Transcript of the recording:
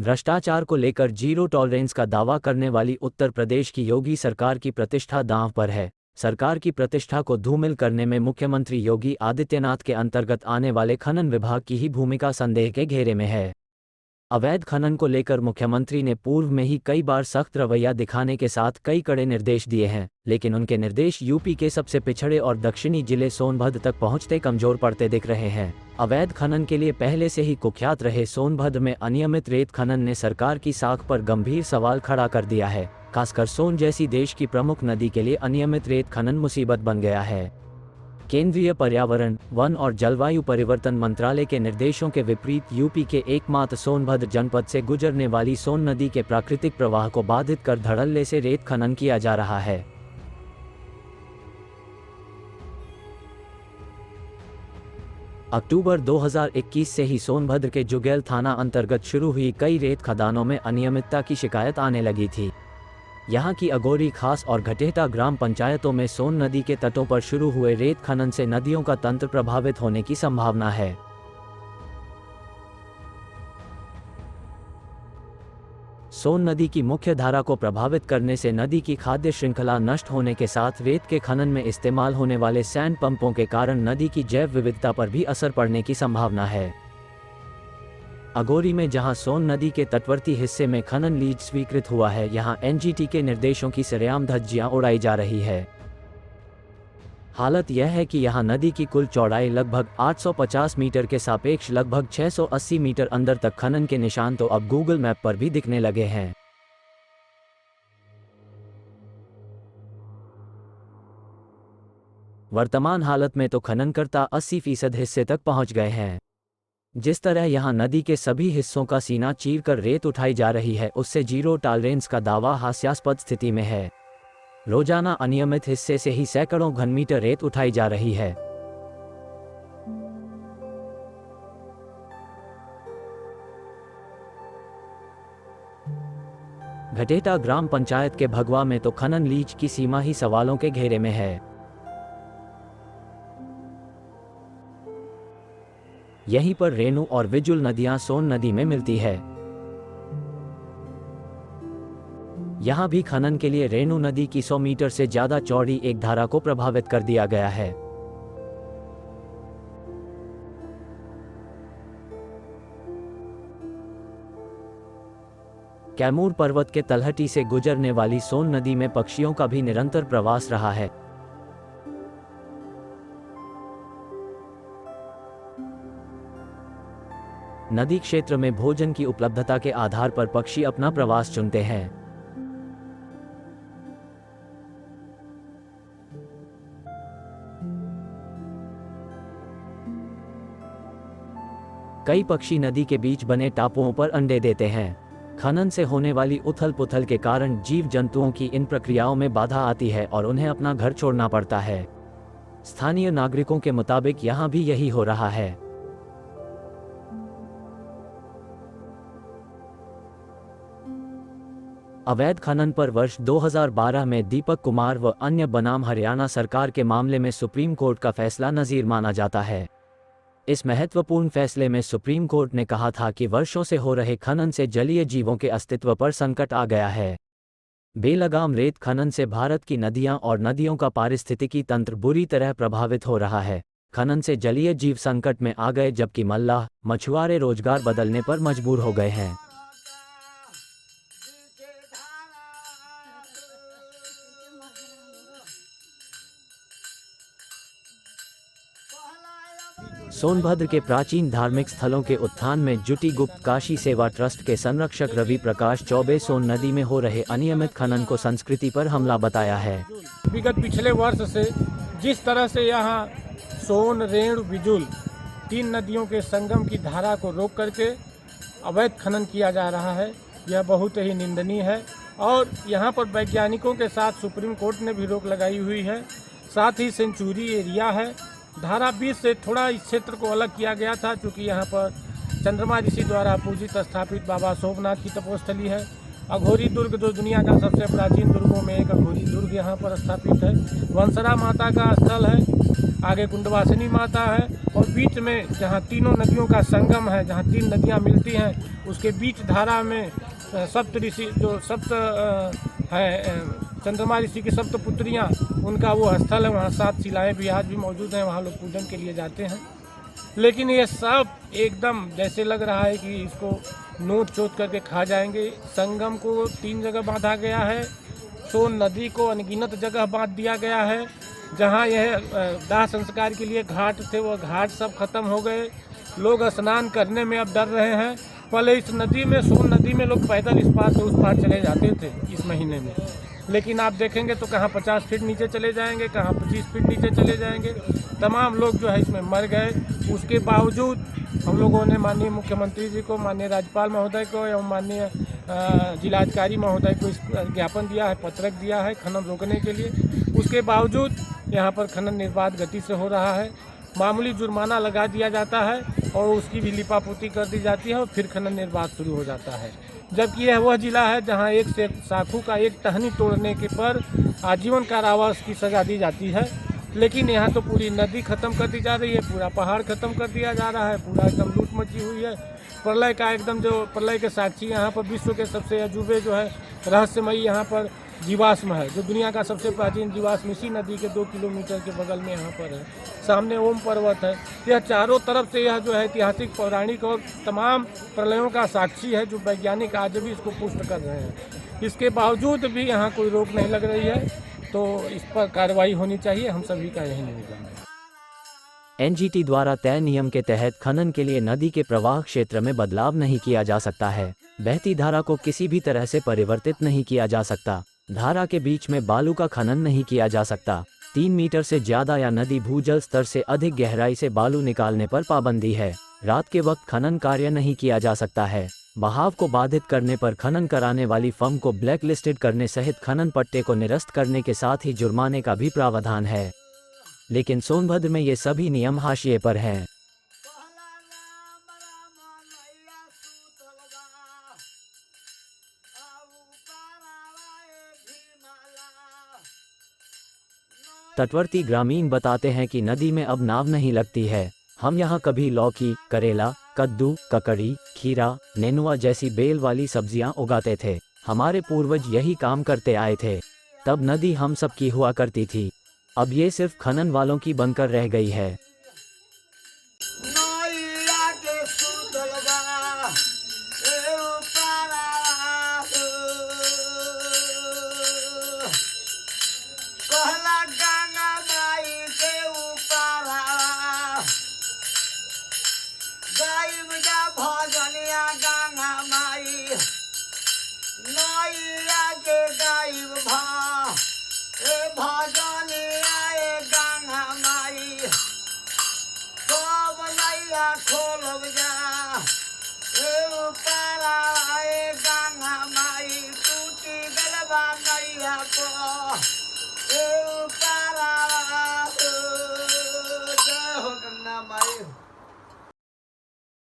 भ्रष्टाचार को लेकर जीरो टॉलरेंस का दावा करने वाली उत्तर प्रदेश की योगी सरकार की प्रतिष्ठा दांव पर है। सरकार की प्रतिष्ठा को धूमिल करने में मुख्यमंत्री योगी आदित्यनाथ के अंतर्गत आने वाले खनन विभाग की ही भूमिका संदेह के घेरे में है। अवैध खनन को लेकर मुख्यमंत्री ने पूर्व में ही कई बार सख्त रवैया दिखाने के साथ कई कड़े निर्देश दिए हैं, लेकिन उनके निर्देश यूपी के सबसे पिछड़े और दक्षिणी जिले सोनभद्र तक पहुंचते कमजोर पड़ते दिख रहे हैं। अवैध खनन के लिए पहले से ही कुख्यात रहे सोनभद्र में अनियमित रेत खनन ने सरकार की साख पर गंभीर सवाल खड़ा कर दिया है। खासकर सोन जैसी देश की प्रमुख नदी के लिए अनियमित रेत खनन मुसीबत बन गया है। केंद्रीय पर्यावरण, वन और जलवायु परिवर्तन मंत्रालय के निर्देशों के विपरीत यूपी के एकमात्र सोनभद्र जनपद से गुजरने वाली सोन नदी के प्राकृतिक प्रवाह को बाधित कर धड़ल्ले से रेत खनन किया जा रहा है। अक्टूबर 2021 से ही सोनभद्र के जुगैल थाना अंतर्गत शुरू हुई कई रेत खदानों में अनियमितता की शिकायत आने लगी थी। यहाँ की अगोरी खास और घटेटा ग्राम पंचायतों में सोन नदी के तटों पर शुरू हुए रेत खनन से नदियों का तंत्र प्रभावित होने की संभावना है। सोन नदी की मुख्य धारा को प्रभावित करने से नदी की खाद्य श्रृंखला नष्ट होने के साथ रेत के खनन में इस्तेमाल होने वाले सैंड पंपों के कारण नदी की जैव विविधता पर भी असर पड़ने की संभावना है। अगोरी में जहां सोन नदी के तटवर्ती हिस्से में खनन लीज स्वीकृत हुआ है, यहां एनजीटी के निर्देशों की सरेआम धज्जियां उड़ाई जा रही है। हालत यह है कि यहां नदी की कुल चौड़ाई लगभग 850 मीटर के सापेक्ष लगभग 680 मीटर अंदर तक खनन के निशान तो अब गूगल मैप पर भी दिखने लगे हैं। वर्तमान हालत में तो खननकर्ता 80% हिस्से तक पहुंच गए हैं। जिस तरह यहां नदी के सभी हिस्सों का सीना चीरकर रेत उठाई जा रही है, उससे जीरो टॉलरेंस का दावा हास्यास्पद स्थिति में है। रोजाना अनियमित हिस्से से ही सैकड़ों घनमीटर रेत उठाई जा रही है। घटेटा ग्राम पंचायत के भगवा में तो खनन लीज की सीमा ही सवालों के घेरे में है। यहीं पर रेणु और विजुल नदियां सोन नदी में मिलती है। यहां भी खनन के लिए रेणु नदी की 100 मीटर से ज्यादा चौड़ी एक धारा को प्रभावित कर दिया गया है। कैमूर पर्वत के तलहटी से गुजरने वाली सोन नदी में पक्षियों का भी निरंतर प्रवास रहा है। नदी क्षेत्र में भोजन की उपलब्धता के आधार पर पक्षी अपना प्रवास चुनते हैं। कई पक्षी नदी के बीच बने टापुओं पर अंडे देते हैं। खनन से होने वाली उथल पुथल के कारण जीव जंतुओं की इन प्रक्रियाओं में बाधा आती है और उन्हें अपना घर छोड़ना पड़ता है। स्थानीय नागरिकों के मुताबिक यहां भी यही हो रहा है। अवैध खनन पर वर्ष 2012 में दीपक कुमार व अन्य बनाम हरियाणा सरकार के मामले में सुप्रीम कोर्ट का फैसला नज़ीर माना जाता है। इस महत्वपूर्ण फैसले में सुप्रीम कोर्ट ने कहा था कि वर्षों से हो रहे खनन से जलीय जीवों के अस्तित्व पर संकट आ गया है। बेलगाम रेत खनन से भारत की नदियां और नदियों का पारिस्थितिकी तंत्र बुरी तरह प्रभावित हो रहा है। खनन से जलीय जीव संकट में आ गए, जबकि मल्लाह मछुआरे रोजगार बदलने पर मजबूर हो गए हैं। सोनभद्र के प्राचीन धार्मिक स्थलों के उत्थान में जुटी गुप्त काशी सेवा ट्रस्ट के संरक्षक रवि प्रकाश चौबे सोन नदी में हो रहे अनियमित खनन को संस्कृति पर हमला बताया है। विगत पिछले वर्ष से जिस तरह से यहाँ सोन, रेणु, विजुल 3 नदियों के संगम की धारा को रोक करके अवैध खनन किया जा रहा है, यह बहुत ही निंदनीय है। और यहाँ पर वैज्ञानिकों के साथ सुप्रीम कोर्ट ने भी रोक लगाई हुई है। साथ ही सेंचुरी एरिया है। धारा 20 से थोड़ा इस क्षेत्र को अलग किया गया था, क्योंकि यहाँ पर चंद्रमा ऋषि द्वारा पूजित स्थापित बाबा सोमनाथ की तपोस्थली है। अघोरी दुर्ग जो दुनिया का सबसे प्राचीन दुर्गों में एक अघोरी दुर्ग यहाँ पर स्थापित है। वंसरा माता का स्थल है। आगे कुंडवासिनी माता है, और बीच में जहाँ तीनों नदियों का संगम है, जहाँ तीन नदियाँ मिलती हैं, उसके बीच धारा में सप्त ऋषि जो चंद्रमा ऋषि की सप्त पुत्रियाँ, उनका वो स्थल है। वहाँ 7 शिलाएँ भी आज भी मौजूद हैं, वहाँ लोग पूजन के लिए जाते हैं। लेकिन ये सब एकदम जैसे लग रहा है कि इसको नोच चोट करके खा जाएंगे। संगम को 3 जगह बांधा गया है, सोन नदी को अनगिनत जगह बांध दिया गया है। जहाँ यह दाह संस्कार के लिए घाट थे, वो घाट सब खत्म हो गए। लोग स्नान करने में अब डर रहे हैं। पहले इस नदी में, सोन नदी में लोग पैदल इस पार से उस पार चले जाते थे इस महीने में, लेकिन आप देखेंगे तो कहाँ 50 फीट नीचे चले जाएंगे, कहाँ 25 फीट नीचे चले जाएंगे। तमाम लोग जो है इसमें मर गए। उसके बावजूद हम लोगों ने माननीय मुख्यमंत्री जी को, माननीय राज्यपाल महोदय को एवं माननीय जिलाधिकारी महोदय को इस ज्ञापन दिया है, पत्रक दिया है खनन रोकने के लिए। उसके बावजूद यहाँ पर खनन निर्बाध गति से हो रहा है। मामूली जुर्माना लगा दिया जाता है और उसकी भी लिपापोती कर दी जाती है और फिर खनन निर्बाध शुरू हो जाता है। जबकि यह वह जिला है जहाँ एक से साखू का एक टहनी तोड़ने के पर आजीवन कारावास की सजा दी जाती है। लेकिन यहाँ तो पूरी नदी खत्म कर दी जा रही है, पूरा पहाड़ खत्म कर दिया जा रहा है, पूरा एकदम लूट मची हुई है। प्रलय का एकदम जो प्रलय के साक्षी यहाँ पर विश्व के सबसे अजूबे जो है रहस्यमयी यहाँ पर जीवाश्म है, जो दुनिया का सबसे प्राचीन जीवाश्म इसी नदी के 2 किलोमीटर के बगल में यहाँ पर है। सामने ओम पर्वत है। यह चारों तरफ से यह जो है ऐतिहासिक, पौराणिक और तमाम प्रलयों का साक्षी है, जो वैज्ञानिक आज भी इसको पुष्ट कर रहे हैं। इसके बावजूद भी यहाँ कोई रोक नहीं लग रही है, तो इस पर कार्रवाई होनी चाहिए। हम सभी का यही निवेदन है। एनजीटी द्वारा तय नियम के तहत खनन के लिए नदी के प्रवाह क्षेत्र में बदलाव नहीं किया जा सकता है। बहती धारा को किसी भी तरह से परिवर्तित नहीं किया जा सकता। धारा के बीच में बालू का खनन नहीं किया जा सकता। 3 मीटर से ज्यादा या नदी भूजल स्तर से अधिक गहराई से बालू निकालने पर पाबंदी है। रात के वक्त खनन कार्य नहीं किया जा सकता है। बहाव को बाधित करने पर खनन कराने वाली फर्म को ब्लैक लिस्टेड करने सहित खनन पट्टे को निरस्त करने के साथ ही जुर्माने का भी प्रावधान है। लेकिन सोनभद्र में ये सभी नियम हाशिए पर हैं। तटवर्ती ग्रामीण बताते हैं कि नदी में अब नाव नहीं लगती है। हम यहाँ कभी लौकी, करेला, कद्दू, ककड़ी, खीरा, नेनुआ जैसी बेल वाली सब्जियां उगाते थे। हमारे पूर्वज यही काम करते आए थे। तब नदी हम सब की हुआ करती थी। अब ये सिर्फ खनन वालों की बनकर रह गई है।